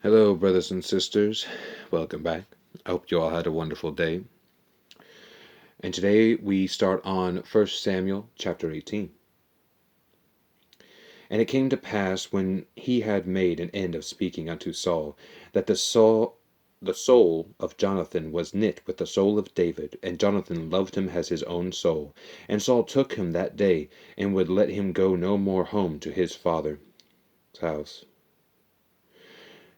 Hello, brothers and sisters. Welcome back. I hope you all had a wonderful day. And today we start on 1 Samuel chapter 18. And it came to pass, when he had made an end of speaking unto Saul, that the soul of Jonathan was knit with the soul of David, and Jonathan loved him as his own soul. And Saul took him that day, and would let him go no more home to his father's house.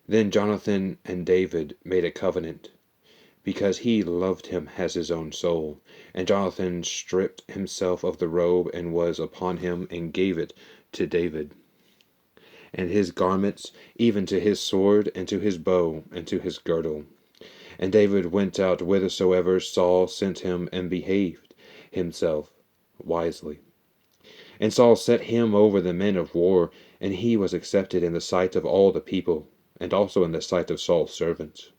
Then Jonathan and David made a covenant, because he loved him as his own soul. And Jonathan stripped himself of the robe and was upon him, and gave it to David, and his garments, even to his sword, and to his bow, and to his girdle. And David went out whithersoever Saul sent him, and behaved himself wisely. And Saul set him over the men of war, and he was accepted in the sight of all the people, and also in the sight of Saul's servants.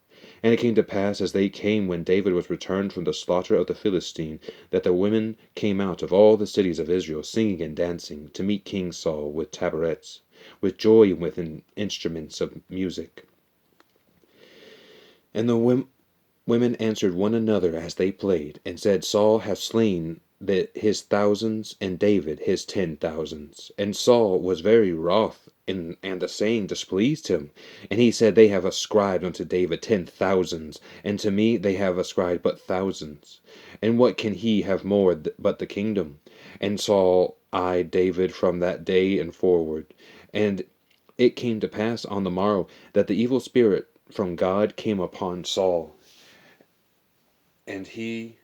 And it came to pass, as they came when David was returned from the slaughter of the Philistine, that the women came out of all the cities of Israel, singing and dancing, to meet King Saul with tabrets, with joy and with instruments of music. And the women answered one another as they played, and said, Saul hath slain his thousands, and David his 10,000s. And Saul was very wroth, and the saying displeased him. And he said, They have ascribed unto David 10,000s, and to me they have ascribed but thousands. And what can he have more but the kingdom? And Saul eyed David from that day and forward. And it came to pass on the morrow, that the evil spirit from God came upon Saul, and he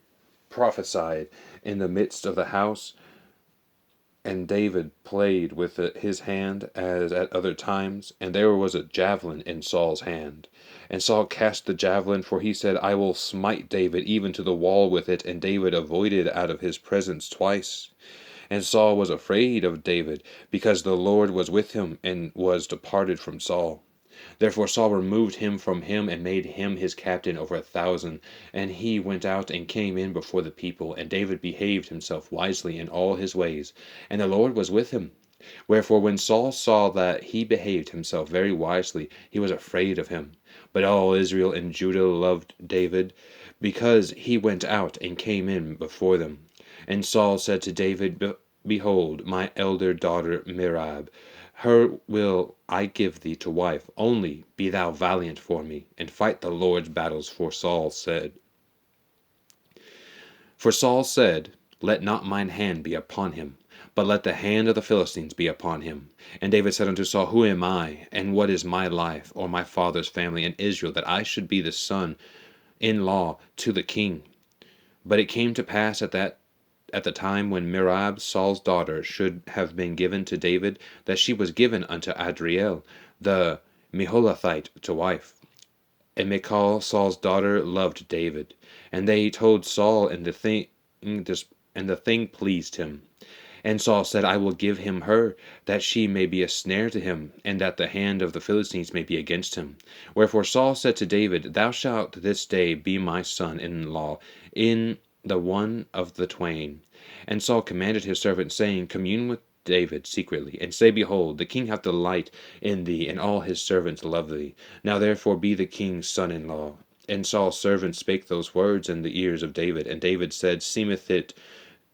prophesied in the midst of the house. And David played with his hand as at other times, and there was a javelin in Saul's hand. And Saul cast the javelin, for he said, I will smite David even to the wall with it. And David avoided out of his presence twice. And Saul was afraid of David, because the Lord was with him, and was departed from Saul. Therefore Saul removed him from him, and made him his captain over 1,000. And he went out and came in before the people. And David behaved himself wisely in all his ways, and the Lord was with him. Wherefore when Saul saw that he behaved himself very wisely, he was afraid of him. But all Israel and Judah loved David, because he went out and came in before them. And Saul said to David, Behold, my elder daughter Merab, her will I give thee to wife. Only be thou valiant for me, and fight the Lord's battles. For Saul said, Let not mine hand be upon him, but let the hand of the Philistines be upon him. And David said unto Saul, Who am I, and what is my life, or my father's family in Israel, that I should be the son-in-law to the king? But it came to pass at the time when Merab, Saul's daughter, should have been given to David, that she was given unto Adriel the Meholathite to wife. And Michal, Saul's daughter, loved David. And they told Saul, and the thing pleased him. And Saul said, I will give him her, that she may be a snare to him, and that the hand of the Philistines may be against him. Wherefore Saul said to David, Thou shalt this day be my son-in-law in the one of the twain. And Saul commanded his servant, saying, Commune with David secretly, and say, Behold, the king hath delight in thee, and all his servants love thee. Now therefore be the king's son-in-law. And Saul's servant spake those words in the ears of David. And David said, Seemeth it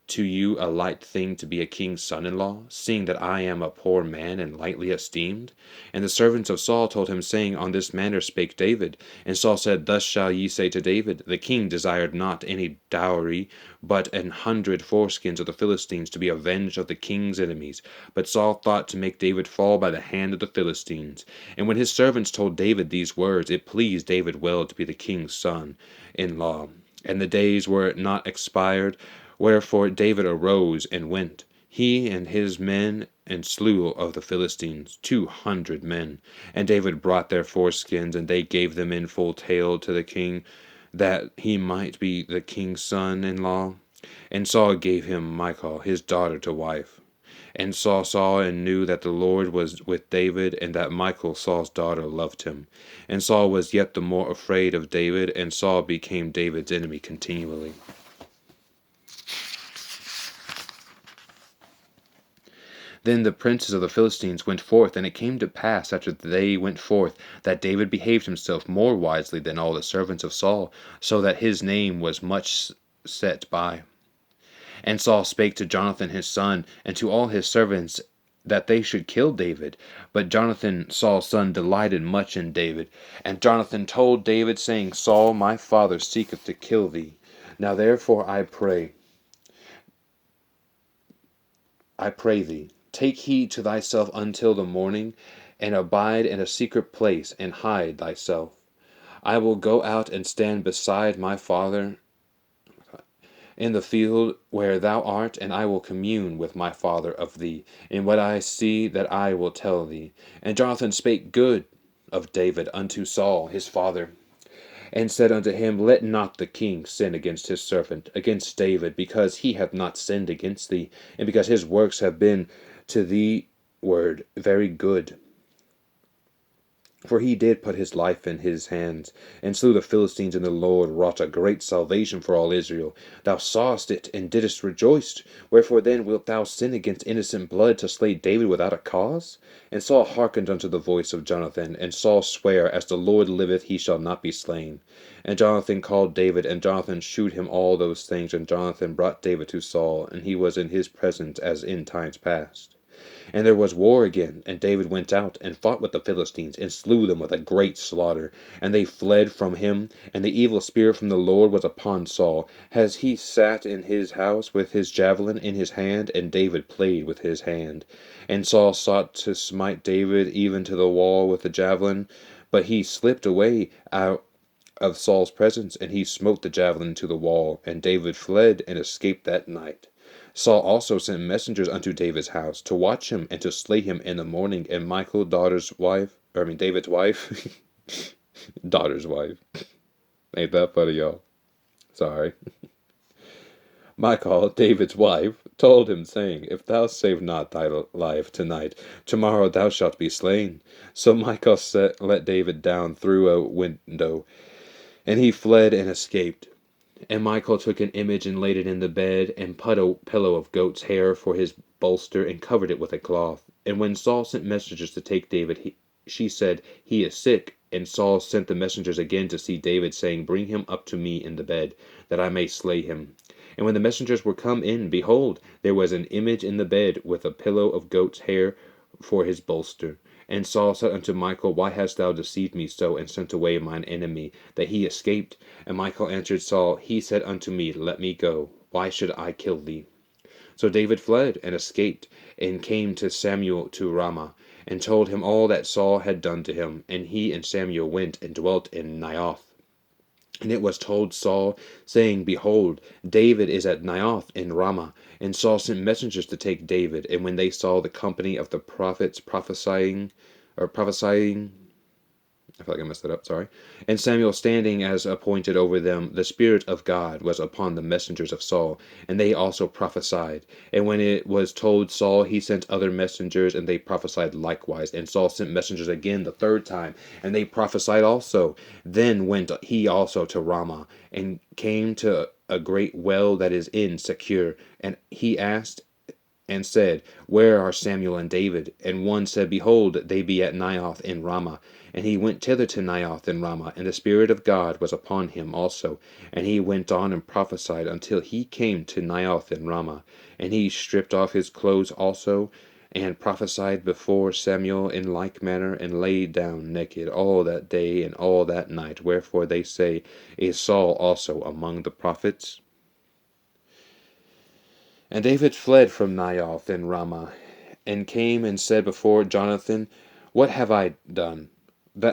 to you a light thing to be a king's son-in-law, seeing that I am a poor man and lightly esteemed? And the servants of Saul told him, saying, On this manner spake David. And Saul said, Thus shall ye say to David, The king desired not any dowry, but 100 foreskins of the Philistines, to be avenged of the king's enemies. But Saul thought to make David fall by the hand of the Philistines. And when his servants told David these words, it pleased David well to be the king's son-in-law. And the days were not expired. Wherefore David arose and went, he and his men, and slew of the Philistines 200 men. And David brought their foreskins, and they gave them in full tale to the king, that he might be the king's son-in-law. And Saul gave him Michal his daughter to wife. And Saul saw and knew that the Lord was with David, and that Michal Saul's daughter loved him. And Saul was yet the more afraid of David, and Saul became David's enemy continually. Then the princes of the Philistines went forth, and it came to pass after they went forth, that David behaved himself more wisely than all the servants of Saul, so that his name was much set by. And Saul spake to Jonathan his son, and to all his servants, that they should kill David. But Jonathan Saul's son delighted much in David. And Jonathan told David, saying, Saul my father seeketh to kill thee. Now therefore I pray thee, take heed to thyself until the morning, and abide in a secret place, and hide thyself. I will go out and stand beside my father in the field where thou art, and I will commune with my father of thee, and what I see that I will tell thee. And Jonathan spake good of David unto Saul his father, and said unto him, Let not the king sin against his servant, against David, because he hath not sinned against thee, and because his works have been to thee word very good. For he did put his life in his hands, and slew the Philistines, and the Lord wrought a great salvation for all Israel. Thou sawest it, and didst rejoice. Wherefore then wilt thou sin against innocent blood, to slay David without a cause? And Saul hearkened unto the voice of Jonathan, and Saul sware, As the Lord liveth, he shall not be slain. And Jonathan called David, and Jonathan shewed him all those things, and Jonathan brought David to Saul, and he was in his presence as in times past. And there was war again, and David went out, and fought with the Philistines, and slew them with a great slaughter. And they fled from him, and the evil spirit from the Lord was upon Saul, as he sat in his house with his javelin in his hand, and David played with his hand. And Saul sought to smite David even to the wall with the javelin, but he slipped away out of Saul's presence, and he smote the javelin to the wall, and David fled and escaped that night. Saul also sent messengers unto David's house, to watch him and to slay him in the morning. And Michal, David's wife, daughter's wife. Ain't that funny, y'all? Sorry. Michal, David's wife, told him, saying, If thou save not thy life tonight, tomorrow thou shalt be slain. So Michal let David down through a window, and he fled and escaped. And Michal took an image and laid it in the bed, and put a pillow of goat's hair for his bolster, and covered it with a cloth. And when Saul sent messengers to take David, she said, He is sick. And Saul sent the messengers again to see David, saying, Bring him up to me in the bed, that I may slay him. And when the messengers were come in, behold, there was an image in the bed, with a pillow of goat's hair for his bolster. And Saul said unto Michal, Why hast thou deceived me so, and sent away mine enemy, that he escaped? And Michal answered Saul, He said unto me, Let me go. Why should I kill thee? So David fled and escaped, and came to Samuel to Ramah, and told him all that Saul had done to him. And he and Samuel went and dwelt in Naioth. And it was told Saul, saying, Behold, David is at Naioth in Ramah. And Saul sent messengers to take David. And when they saw the company of the prophets prophesying, I feel like I messed that up, sorry. And Samuel standing as appointed over them, the Spirit of God was upon the messengers of Saul, and they also prophesied. And when it was told Saul, he sent other messengers, and they prophesied likewise. And Saul sent messengers again the third time, and they prophesied also. Then went he also to Ramah, and came to a great well that is in Secure. And he asked and said, Where are Samuel and David? And one said, Behold, they be at Naioth in Ramah. And he went thither to Naioth in Ramah, and the Spirit of God was upon him also. And he went on and prophesied until he came to Naioth in Ramah. And he stripped off his clothes also, and prophesied before Samuel in like manner, and lay down naked all that day and all that night. Wherefore they say, Is Saul also among the prophets? And David fled from Naioth in Ramah, and came and said before Jonathan, What have I done?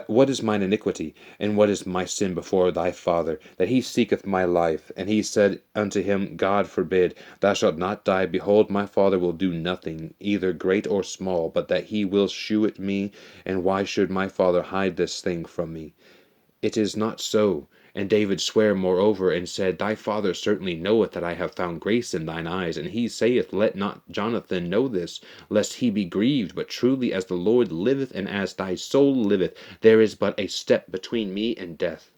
What is mine iniquity, and what is my sin before thy father, that he seeketh my life? And he said unto him, God forbid, thou shalt not die. Behold, my father will do nothing, either great or small, but that he will shew it me. And why should my father hide this thing from me? It is not so. And David sware moreover, and said, Thy father certainly knoweth that I have found grace in thine eyes. And he saith, Let not Jonathan know this, lest he be grieved. But truly as the Lord liveth, and as thy soul liveth, there is but a step between me and death.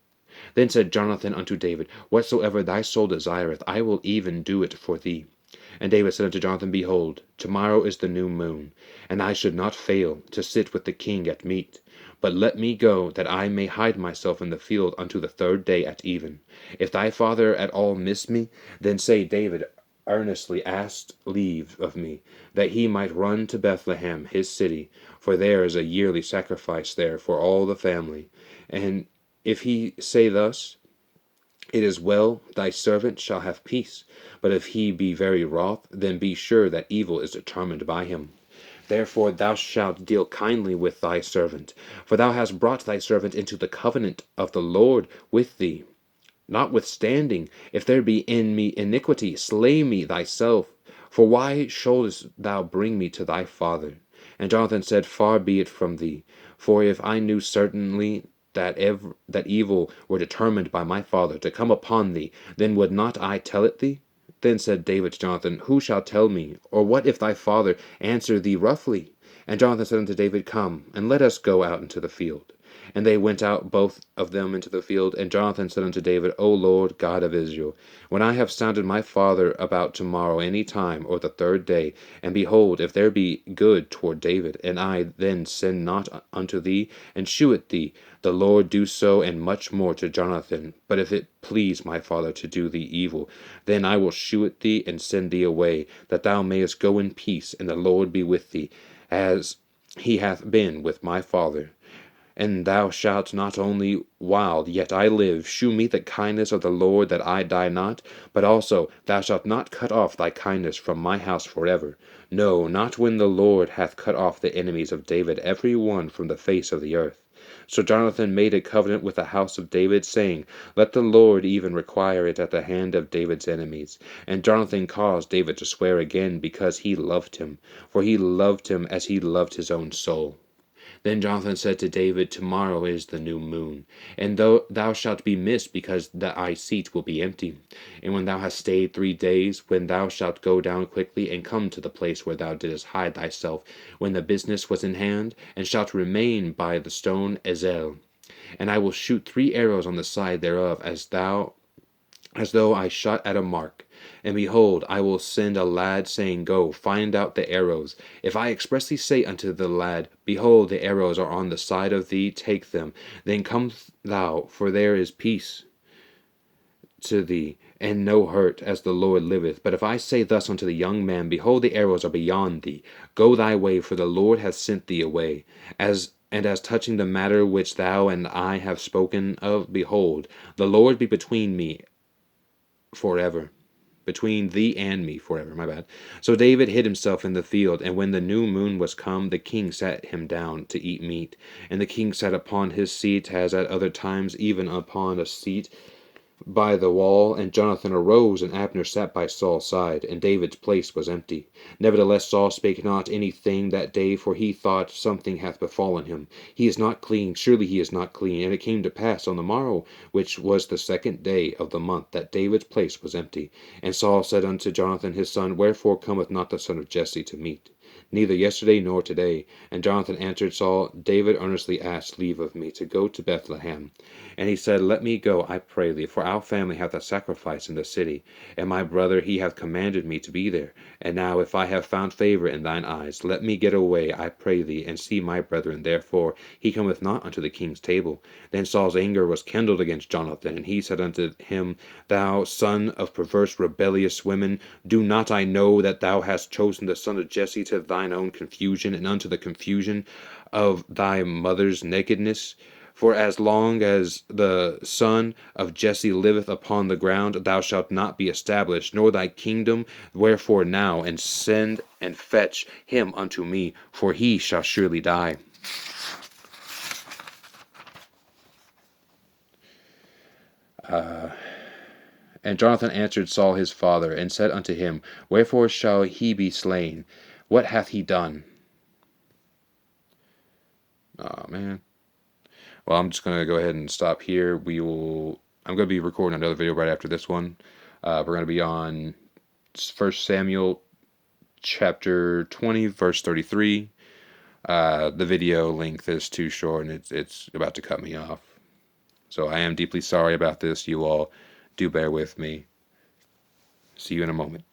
Then said Jonathan unto David, Whatsoever thy soul desireth, I will even do it for thee. And David said unto Jonathan, Behold, tomorrow is the new moon, and I should not fail to sit with the king at meat. But let me go, that I may hide myself in the field unto the third day at even. If thy father at all miss me, then say, David earnestly asked leave of me, that he might run to Bethlehem his city, for there is a yearly sacrifice there for all the family. And if he say thus, It is well, thy servant shall have peace. But if he be very wroth, then be sure that evil is determined by him. Therefore thou shalt deal kindly with thy servant, for thou hast brought thy servant into the covenant of the Lord with thee. Notwithstanding, if there be in me iniquity, slay me thyself. For why shouldest thou bring me to thy father? And Jonathan said, Far be it from thee. For if I knew certainly that evil were determined by my father to come upon thee, then would not I tell it thee? Then said David to Jonathan, Who shall tell me? Or what if thy father answer thee roughly? And Jonathan said unto David, Come, and let us go out into the field. And they went out both of them into the field. And Jonathan said unto David, O Lord God of Israel, when I have sounded my father about tomorrow any time, or the third day, and behold, if there be good toward David, and I then send not unto thee, and shew it thee, the Lord do so and much more to Jonathan. But if it please my father to do thee evil, then I will shew it thee, and send thee away, that thou mayest go in peace, and the Lord be with thee, as he hath been with my father. And thou shalt not only while yet I live shew me the kindness of the Lord, that I die not, but also thou shalt not cut off thy kindness from my house forever. No, not when the Lord hath cut off the enemies of David every one from the face of the earth. So Jonathan made a covenant with the house of David, saying, Let the Lord even require it at the hand of David's enemies. And Jonathan caused David to swear again, because he loved him, for he loved him as he loved his own soul. Then Jonathan said to David, Tomorrow is the new moon, and thou shalt be missed, because thy seat will be empty. And when thou hast stayed 3 days, when thou shalt go down quickly, and come to the place where thou didst hide thyself, when the business was in hand, and shalt remain by the stone Ezel. And I will shoot 3 arrows on the side thereof, as though I shot at a mark. And behold, I will send a lad, saying, Go, find out the arrows. If I expressly say unto the lad, Behold, the arrows are on the side of thee, take them. Then come thou, for there is peace to thee, and no hurt, as the Lord liveth. But if I say thus unto the young man, Behold, the arrows are beyond thee, go thy way, for the Lord hath sent thee away. As touching the matter which thou and I have spoken of, behold, the Lord be between me forever. Between thee and me forever. My bad. So David hid himself in the field, and when the new moon was come, the king sat him down to eat meat. And the king sat upon his seat, as at other times, even upon a seat by the wall. And Jonathan arose, and Abner sat by Saul's side, and David's place was empty. Nevertheless Saul spake not anything that day, for he thought, Something hath befallen him. He is not clean, surely he is not clean. And it came to pass on the morrow, which was the 2nd day of the month, that David's place was empty. And Saul said unto Jonathan his son, Wherefore cometh not the son of Jesse to meat? Neither yesterday nor today. And Jonathan answered Saul, David earnestly asked leave of me to go to Bethlehem. And he said, Let me go, I pray thee, for our family hath a sacrifice in the city, and my brother he hath commanded me to be there. And now if I have found favor in thine eyes, let me get away, I pray thee, and see my brethren. Therefore he cometh not unto the king's table. Then Saul's anger was kindled against Jonathan, and he said unto him, Thou son of perverse rebellious women, do not I know that thou hast chosen the son of Jesse to thine own confusion, and unto the confusion of thy mother's nakedness? For as long as the son of Jesse liveth upon the ground, thou shalt not be established, nor thy kingdom. Wherefore now, and send and fetch him unto me, for he shall surely die. And Jonathan answered Saul his father, and said unto him, Wherefore shall he be slain? What hath he done? Oh, man. Well, I'm just going to go ahead and stop here. I'm going to be recording another video right after this one. We're going to be on 1 Samuel chapter 20, verse 33. The video length is too short, and it's about to cut me off. So I am deeply sorry about this. You all do bear with me. See you in a moment.